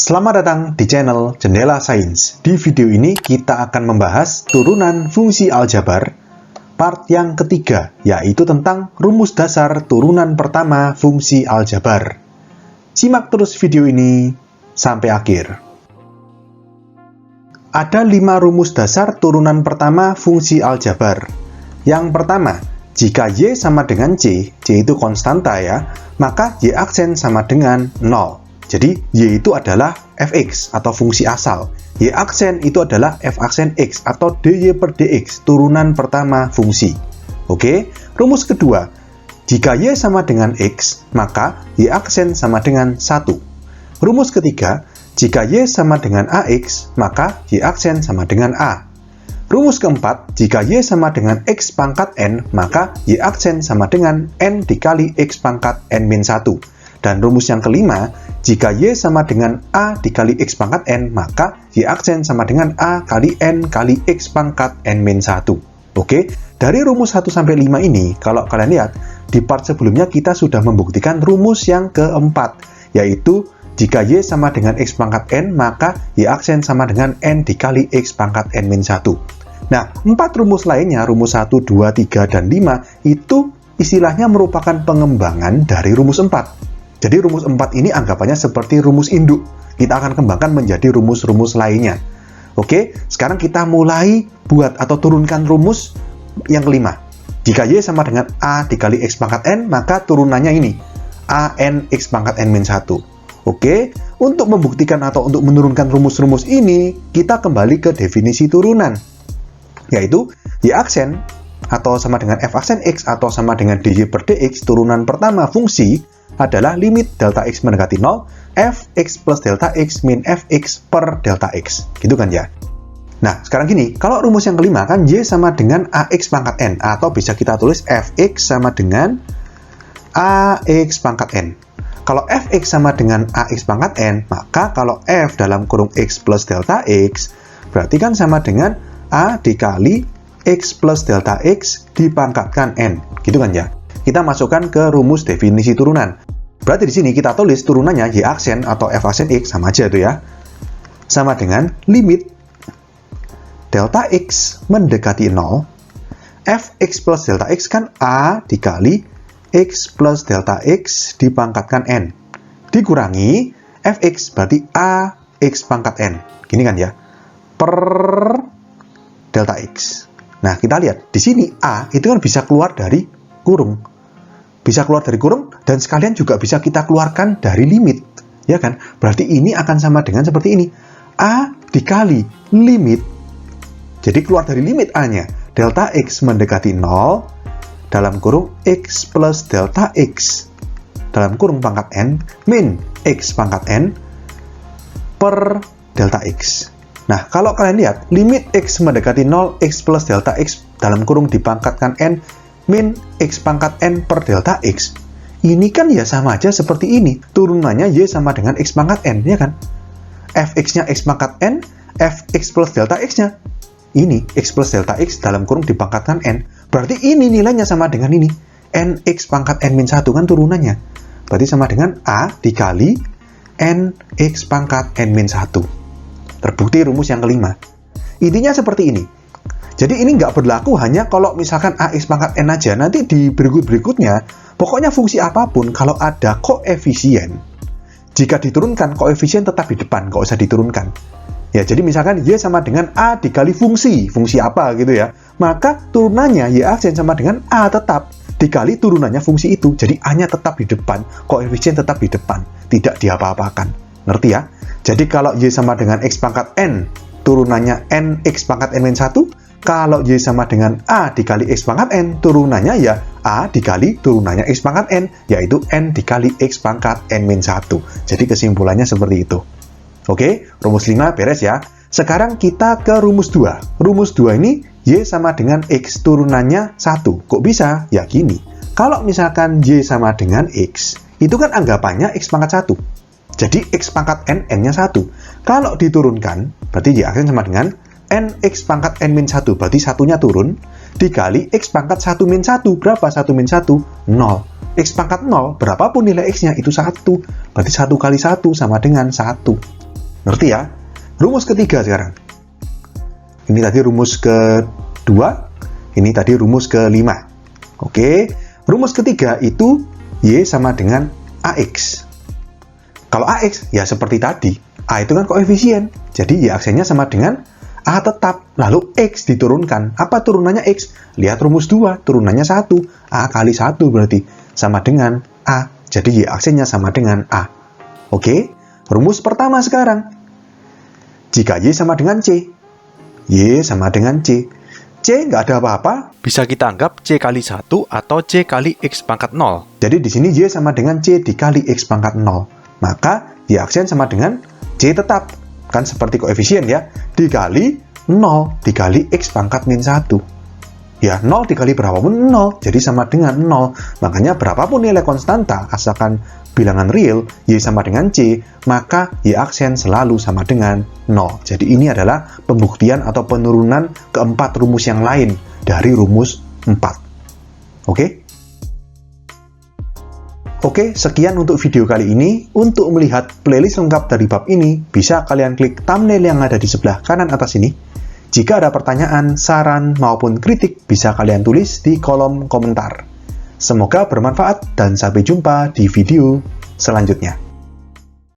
Selamat datang di channel Jendela Sains. Di video ini kita akan membahas turunan fungsi aljabar part yang ketiga, yaitu tentang rumus dasar turunan pertama fungsi aljabar. Simak terus video ini sampai akhir. Ada 5 rumus dasar turunan pertama fungsi aljabar. Yang pertama, jika Y sama dengan C itu konstanta ya, maka Y aksen sama dengan 0. Jadi, Y itu adalah fx atau fungsi asal. Y aksen itu adalah f aksen x atau dy per dx, turunan pertama fungsi. Oke, rumus kedua. Jika Y sama dengan x, maka Y aksen sama dengan 1. Rumus ketiga. Jika Y sama dengan ax, maka Y aksen sama dengan a. Rumus keempat. Jika Y sama dengan x pangkat n, maka Y aksen sama dengan n dikali x pangkat n-1. Dan rumus yang kelima, jika Y sama dengan A dikali X pangkat N, maka Y aksen sama dengan A kali N kali X pangkat N-1. Oke, dari rumus 1 sampai 5 ini, kalau kalian lihat, di part sebelumnya kita sudah membuktikan rumus yang keempat, yaitu jika Y sama dengan X pangkat N, maka Y aksen sama dengan N dikali X pangkat N-1. Nah, 4 rumus lainnya, rumus 1, 2, 3, dan 5, itu istilahnya merupakan pengembangan dari rumus 4. Jadi rumus 4 ini anggapannya seperti rumus induk. Kita akan kembangkan menjadi rumus-rumus lainnya. Oke, sekarang kita mulai buat atau turunkan rumus yang kelima. Jika Y sama dengan A dikali X pangkat N, maka turunannya ini. AN X pangkat N-1. Oke, untuk membuktikan atau untuk menurunkan rumus-rumus ini, kita kembali ke definisi turunan. Yaitu, Y aksen atau sama dengan F aksen X atau sama dengan dy per dx, turunan pertama fungsi, adalah limit delta x mendekati 0, fx plus delta x min fx per delta x. Gitu kan ya? Nah, sekarang gini, kalau rumus yang kelima kan Y sama dengan ax pangkat n, atau bisa kita tulis fx sama dengan ax pangkat n. Kalau fx sama dengan ax pangkat n, maka kalau f dalam kurung x plus delta x, berarti kan sama dengan a dikali x plus delta x dipangkatkan n. Gitu kan ya? Kita masukkan ke rumus definisi turunan. Berarti di sini kita tulis turunannya Y aksen atau F aksen X, sama aja itu ya. Sama dengan limit delta X mendekati 0, Fx plus delta X kan A dikali X plus delta X dipangkatkan N. Dikurangi Fx berarti A X pangkat N. Gini kan ya. Per delta X. Nah, kita lihat. Di sini A itu kan bisa keluar dari kurung. Bisa keluar dari kurung, dan sekalian juga bisa kita keluarkan dari limit. Ya kan? Berarti ini akan sama dengan seperti ini. A dikali limit. Jadi keluar dari limit A-nya. Delta X mendekati 0, dalam kurung X plus delta X, dalam kurung pangkat N, min X pangkat N, per delta X. Nah, kalau kalian lihat, limit X mendekati 0, X plus delta X, dalam kurung dipangkatkan N, min X pangkat N per delta X. Ini kan ya sama aja seperti ini. Turunannya Y sama dengan X pangkat N, ya kan? Fx-nya X pangkat N, Fx plus delta X-nya. Ini, X plus delta X dalam kurung dipangkatkan N. Berarti ini nilainya sama dengan ini. Nx pangkat N-1 kan turunannya. Berarti sama dengan A dikali Nx pangkat N-1. Terbukti rumus yang kelima. Intinya seperti ini. Jadi ini nggak berlaku hanya kalau misalkan AX pangkat N aja. Nanti di berikut-berikutnya, pokoknya fungsi apapun, kalau ada koefisien, jika diturunkan, koefisien tetap di depan, nggak usah diturunkan. Ya, jadi misalkan Y sama dengan A dikali fungsi apa gitu ya. Maka turunannya Y aksen sama dengan A tetap, dikali turunannya fungsi itu. Jadi A-nya tetap di depan, koefisien tetap di depan, tidak diapa-apakan. Ngerti ya? Jadi kalau Y sama dengan X pangkat N, turunannya N X pangkat N-1, kalau Y sama dengan A dikali X pangkat N, turunannya ya A dikali turunannya X pangkat N, yaitu N dikali X pangkat N-1. Jadi kesimpulannya seperti itu. Oke, rumus 5 beres ya. Sekarang kita ke rumus 2. Rumus 2 ini Y sama dengan X, turunannya 1. Kok bisa? Ya gini. Kalau misalkan Y sama dengan X, itu kan anggapannya X pangkat 1. Jadi X pangkat N, N-nya 1. Kalau diturunkan, berarti Y aksen sama dengan Nx pangkat N-1, berarti satunya turun, dikali X pangkat 1-1, berapa 1-1? 0. X pangkat 0, berapapun nilai X-nya, itu 1. Berarti 1 kali 1 sama dengan 1. Ngerti ya? Rumus ketiga sekarang. Ini tadi rumus kedua, ini tadi rumus kelima. Oke, rumus ketiga itu Y sama dengan AX. Kalau AX, ya seperti tadi. A itu kan koefisien, jadi Y aksennya sama dengan A tetap. Lalu X diturunkan. Apa turunannya X? Lihat rumus 2, turunannya 1. A kali 1 berarti sama dengan A. Jadi Y aksennya sama dengan A. Oke, rumus pertama sekarang. Jika Y sama dengan C, Y sama dengan C. C nggak ada apa-apa. Bisa kita anggap C kali 1 atau C kali X pangkat 0. Jadi di sini Y sama dengan C dikali X pangkat 0. Maka Y aksen sama dengan C tetap. Kan seperti koefisien ya. Dikali 0 dikali X pangkat min 1. Ya, 0 dikali berapapun 0. Jadi sama dengan 0. Makanya berapapun nilai konstanta, asalkan bilangan real, Y sama dengan C, maka Y aksen selalu sama dengan 0. Jadi ini adalah pembuktian atau penurunan keempat rumus yang lain dari rumus 4. Oke? Oke, sekian untuk video kali ini. Untuk melihat playlist lengkap dari bab ini, bisa kalian klik thumbnail yang ada di sebelah kanan atas ini. Jika ada pertanyaan, saran, maupun kritik, bisa kalian tulis di kolom komentar. Semoga bermanfaat dan sampai jumpa di video selanjutnya.